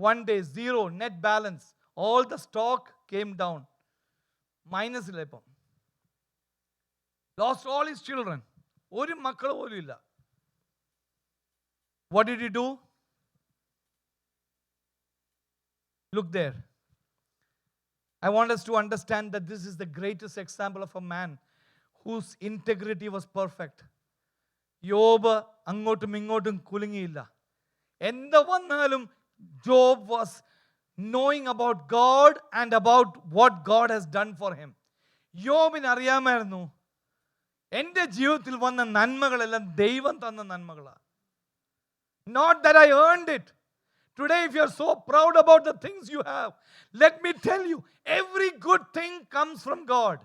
One day, zero, net balance. All the stock came down. മൈനസില്ല ഇപ്പം. Lost all his children. ഒരു മക്കൾ പോലും ഇല്ല. What did he do? Look there. I want us to understand that this is the greatest example of a man whose integrity was perfect. യോബ് അങ്ങോട്ടും ഇങ്ങോട്ടും കുലുങ്ങിയില്ല. എന്ത് വന്നാലും Job was knowing about God and about what God has done for him. യോബിന് അറിയാമായിരുന്നു എൻ്റെ ജീവിതത്തിൽ വന്ന നന്മകളെല്ലാം ദൈവം തന്ന നന്മകളാണ്. Not that I earned it. Today, if you're so proud about the things you have, let me tell you, every good thing comes from God.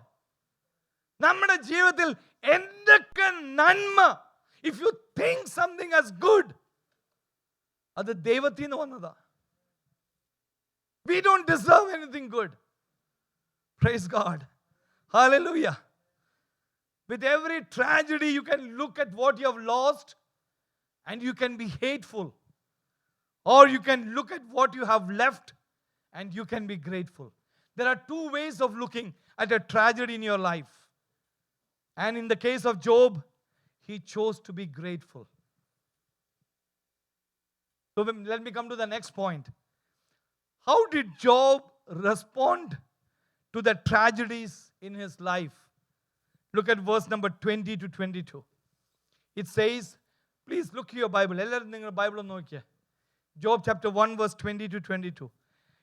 നമ്മുടെ ജീവിതത്തിൽ എന്തൊക്കെ നന്മ, if you think something as good, അത് ദൈവത്തിൽ നിന്ന് വന്നതാ. We don't deserve anything good. Praise God. Hallelujah. With every tragedy, you can look at what you have lost and you can be hateful. or you can look at what you have left and you can be grateful. There are two ways of looking at a tragedy in your life. And in the case of Job, he chose to be grateful. So let me come to the next point. How did Job respond to the tragedies in his life? Look at verse number 20 to 22. It says, please look your Bible. Job chapter 1 verse 20 to 22.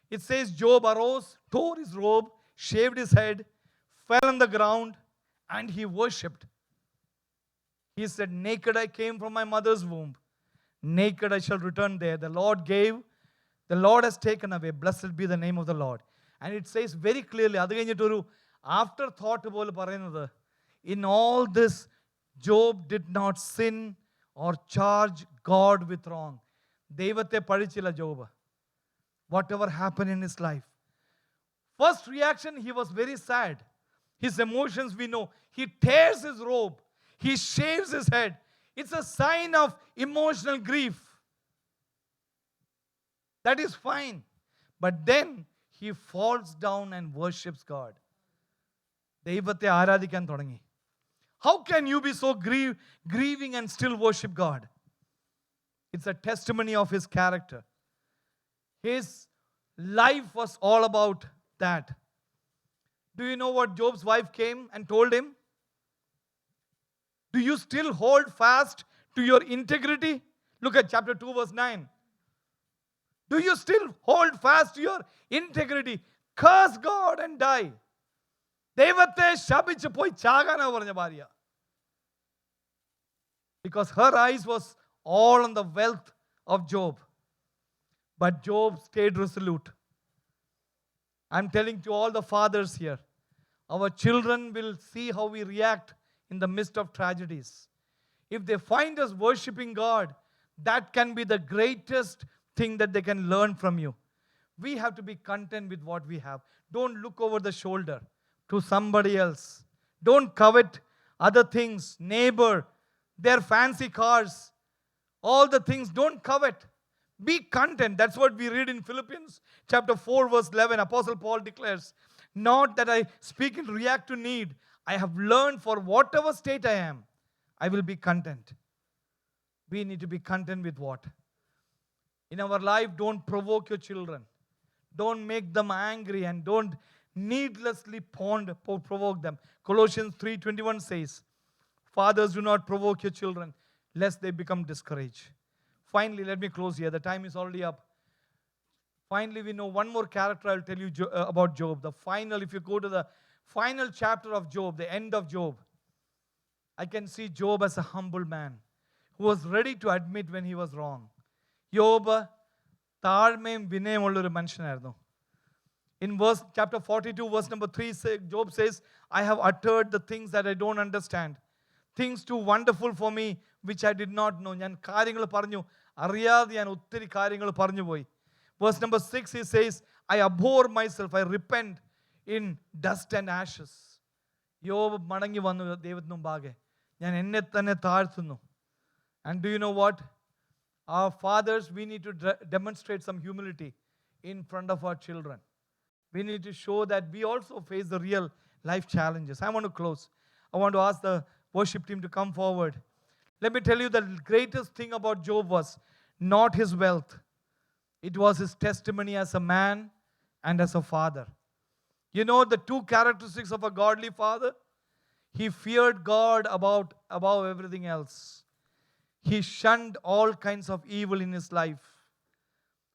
It says, Job arose, tore his robe, shaved his head, fell on the ground, and he worshipped. He said, naked I came from my mother's womb. Naked I shall return there. The Lord gave, the Lord has taken away. Blessed be the name of the Lord. And it says very clearly, afterthought, in all this, Job did not sin or charge God with wrong. Devate padichilla Job. Whatever happened in his life. First reaction, he was very sad. His emotions we know. He tears his robe. He shaves his head. It's a sign of emotional grief. That is fine. But then he falls down and worships God. Devate aaradhikan thodangi. How can you be so grieving and still worship God? It's a testimony of his character. His life was all about that. Do you know what Job's wife came and told him? Do you still hold fast to your integrity? Look at chapter 2 verse 9. Do you still hold fast to your integrity? Curse God and die. Devate shabichu poi chagana paranja bharya. Because her eyes was all on the wealth of Job. But Job stayed resolute. I'm telling to all the fathers here, our children will see how we react in the midst of tragedies. If they find us worshiping God, that can be the greatest thing that they can learn from you. We have to be content with what we have. Don't look over the shoulder to somebody else. Don't covet other things, neighbor, their fancy cars, all the things. Don't covet. Be content. That's what we read in Philippians chapter 4 verse 11. Apostle Paul declares, not that I speak and react to need. I have learned for whatever state I am, I will be content. We need to be content with what? In our life, don't provoke your children. Don't make them angry and don't needlessly provoke them. Colossians 3:21 says, fathers, do not provoke your children lest they become discouraged. Finally, let me close here. The time is already up. Finally, we know one more character I'll tell you about Job. If you go to the final chapter of Job, the end of Job, I can see Job as a humble man who was ready to admit when he was wrong. Job, താഴ്മയും വിനയമുള്ളൊരു മനുഷ്യനായിരുന്നു. In chapter 42, verse number 3, Job says, I have uttered the things that I don't understand. Things too wonderful for me, which I did not know. ഞാൻ കാര്യങ്ങൾ പറഞ്ഞു അറിയാതെ ഞാൻ ഒത്തിരി കാര്യങ്ങൾ പറഞ്ഞു പോയി. Verse number 6, he says, I abhor myself, I repent in dust and ashes. യോബ് മടങ്ങി വന്നു ദൈവത്തിന് മുമ്പാകെ. ഞാൻ എന്നെ തന്നെ താഴ്ത്തുന്നു. And do you know what? Our fathers, we need to demonstrate some humility in front of our children. We need to show that we also face the real life challenges. I want to close. I want to ask the worship team to come forward. Let me tell you, the greatest thing about Job was not his wealth. It was his testimony as a man and as a father. You know the two characteristics of a godly father? He feared God above everything else. He shunned all kinds of evil in his life.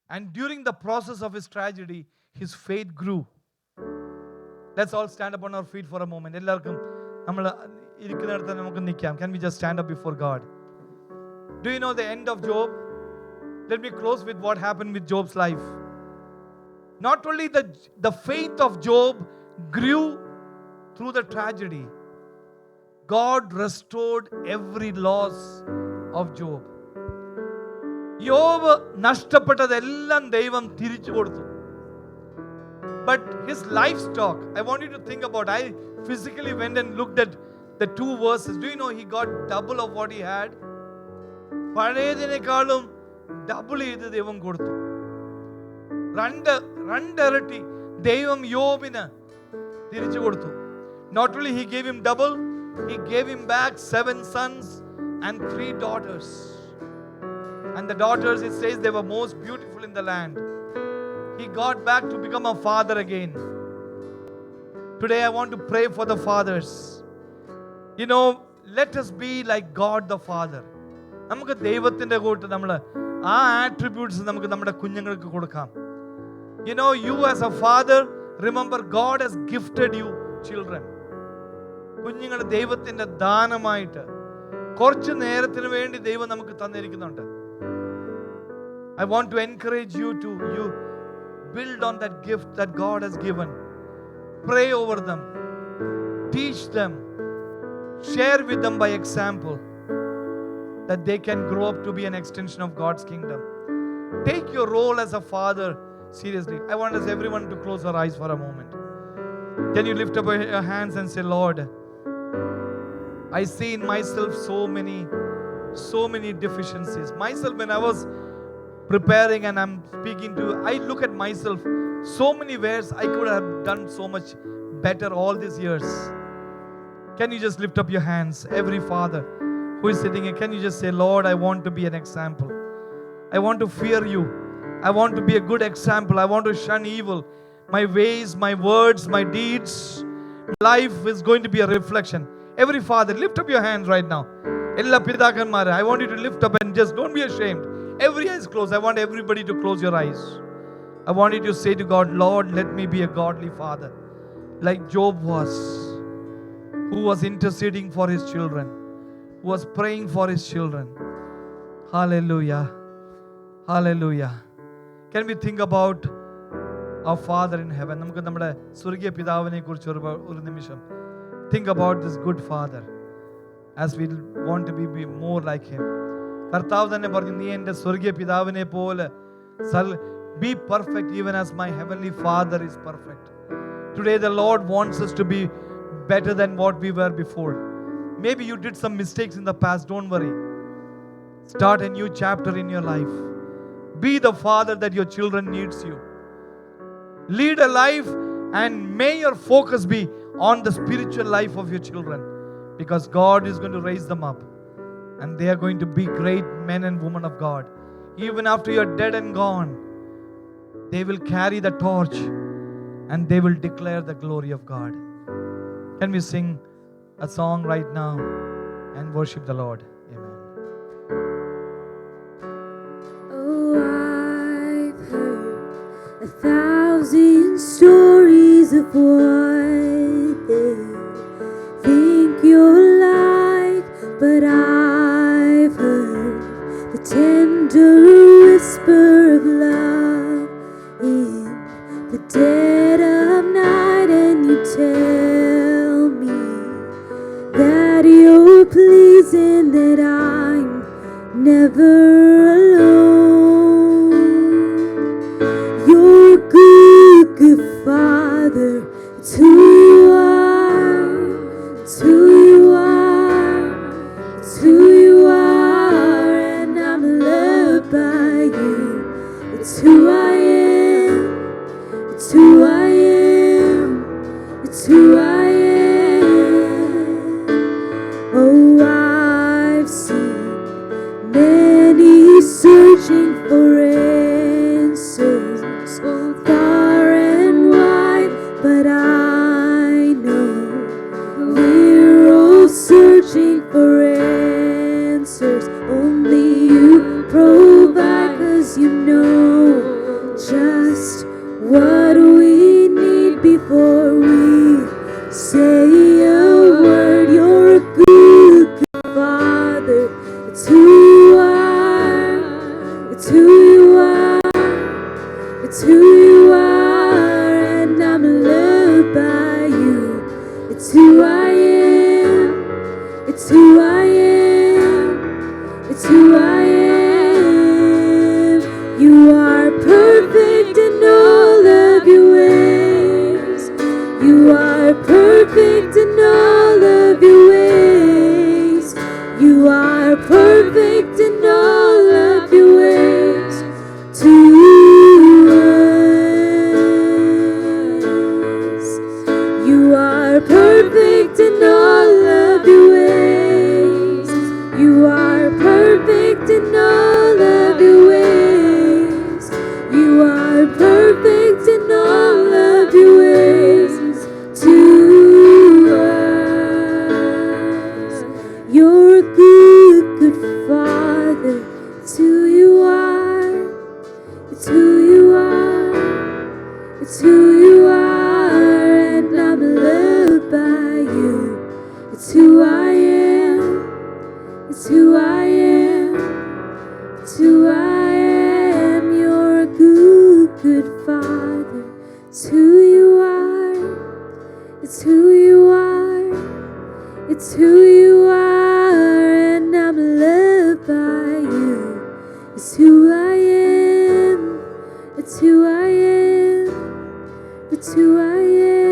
And during the process of his tragedy, his faith grew. Let's all stand up on our feet for a moment. Can we just stand up before God? Do you know the end of Job? Let me close with what happened with Job's life. Not only the faith of Job grew through the tragedy, God restored every loss of Job. യോബ് നഷ്ടപ്പെട്ടതെല്ലാം ദൈവം തിരിച്ചു കൊടുത്തു. But his livestock, I want you to think about, I physically went and looked at the two verses. Do you know he got double of what he had? പഴയതിനേക്കാളും double ചെയ്ത് ദൈവം കൊടുത്തു. രണ്ടിരട്ടി ദൈവം യോബിന് തിരിച്ചു കൊടുത്തു. Not only he gave him double, he gave him back 7 sons and 3 daughters. And the daughters, it says, they were most beautiful in the land. He got back to become a father again. Today I want to pray for the fathers. You know, let us be like God the Father. നമുക്ക് ദൈവത്തിന്റെ കൂട്ട് നമ്മൾ ആ attributes നമുക്ക് നമ്മുടെ കുഞ്ഞുങ്ങൾക്ക് കൊടുക്കാം. You know, you as a father, remember God has gifted you children. കുഞ്ഞുങ്ങൾ ദൈവത്തിന്റെ ദാനമായിട്ട് കുറച്ച് നേരത്തിന് വേണ്ടി ദൈവം നമുക്ക് തന്നിരിക്കുന്നുണ്ട്. I want to encourage you to build on that gift that God has given. Pray over them, teach them, share with them by example, that they can grow up to be an extension of God's kingdom. Take your role as a father seriously. I want us everyone to close our eyes for a moment. Can you lift up your hands and say, Lord, I see in myself so many deficiencies. Myself, when I was preparing and I'm speaking to you, I look at myself, so many ways I could have done so much better all these years. Can you just lift up your hands? Every father who is sitting here, can you just say, Lord, I want to be an example. I want to fear you. I want to be a good example. I want to shun evil. My ways, my words, my deeds, life is going to be a reflection. Every father, lift up your hands right now. Ella pidakanmare, I want you to lift up and just don't be ashamed. Every eye is closed. I want everybody to close your eyes. I want you to say to God, Lord, let me be a godly father, like Job was, who was interceding for his children, who was praying for his children. Hallelujah. Hallelujah. Can we think about our Father in heaven? നമുക്ക് നമ്മുടെ സ്വർഗീയ പിതാവിനെ കുറിച്ച് ഒരു നിമിഷം think about this good Father as we want to be more like him. കർത്താവ് തന്നെ പറഞ്ഞു, നീ എൻ്റെ സ്വർഗീയ പിതാവിനെ പോലെ be perfect even as my heavenly Father is perfect. Today the Lord wants us to be better than what we were before. Maybe you did some mistakes in the past. Don't worry. Start a new chapter in your life. Be the father that your children needs you. Lead a life and may your focus be on the spiritual life of your children, because God is going to raise them up and they are going to be great men and women of God. Even after you're dead and gone, they will carry the torch and they will declare the glory of God. Can we sing a song right now and worship the Lord? Amen. Oh, I've heard 1,000 stories of what they think you're like, but I've heard the tender whisper of love in the dead of night, and you tell me that you're pleased and that I'm never alone. You're good, good Father. It's who you are. It's who you are. It's who you are, and I'm loved by you. It's who I am. It's who I am. It's who I am. Oh, I've seen many good Father. It's who you are. It's who you are. It's who you are, and I'm loved by you. It's who I am. It's who I am. It's who I am. You're a good, good Father. It's who you are. It's who you are. It's who you are, and I'm loved by you. It's who I am. It's who I am. It's who I am.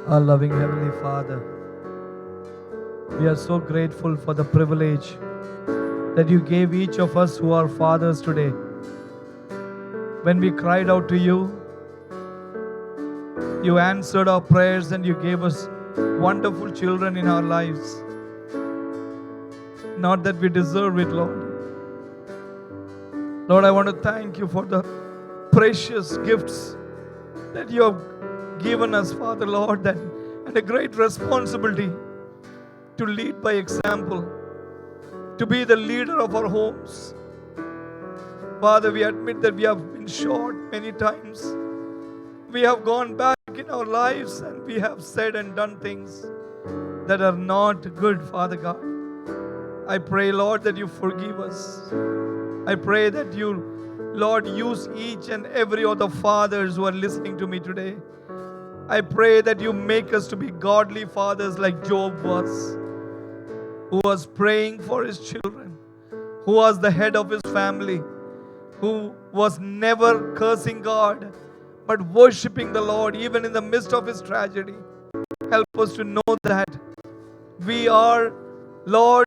Our loving Heavenly Father, we are so grateful for the privilege that you gave each of us who are fathers today. When we cried out to you, you answered our prayers and you gave us wonderful children in our lives. Not that we deserve it, Lord. Lord, I want to thank you for the precious gifts that you have given us, Father, Lord, and a great responsibility to lead by example, to be the leader of our homes. Father, we admit that we have been short many times. We have gone back in our lives and we have said and done things that are not good, Father God. I pray, Lord, that you forgive us. I pray that you, Lord, use each and every of the fathers who are listening to me today. I pray that you make us to be godly fathers like Job was, who was praying for his children, who was the head of his family, who was never cursing God, but worshiping the Lord even in the midst of his tragedy. Help us to know that we are, Lord,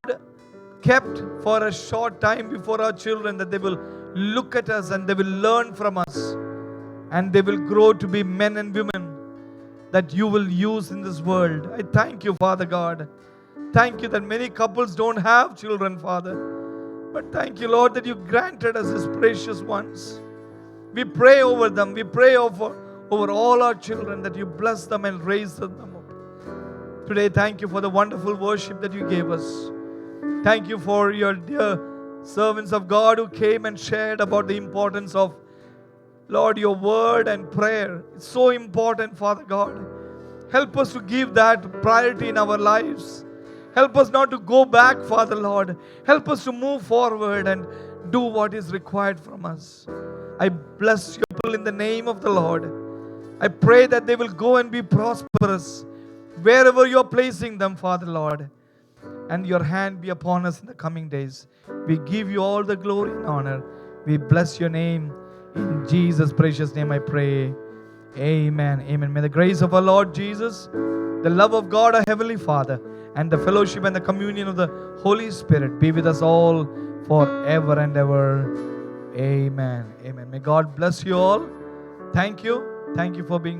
kept for a short time before our children, that they will look at us and they will learn from us and they will grow to be men and women that you will use in this world. I thank you, Father God. Thank you that many couples don't have children, Father. But thank you, Lord, that you granted us these precious ones. We pray over them. We pray over all our children that you bless them and raise them up. Today, thank you for the wonderful worship that you gave us. Thank you for your dear servants of God who came and shared about the importance of, Lord, your word and prayer. It's so important, Father God. Help us to give that priority in our lives. Help us not to go back, Father Lord. Help us to move forward and do what is required from us. I bless your people in the name of the Lord. I pray that they will go and be prosperous wherever you are placing them, Father Lord. And your hand be upon us in the coming days. We give you all the glory and honor. We bless your name. In Jesus' precious name I pray. Amen. Amen. May the grace of our Lord Jesus, the love of God our Heavenly Father, and the fellowship and the communion of the Holy Spirit be with us all forever and ever. Amen. Amen. May God bless you all. Thank you. Thank you for being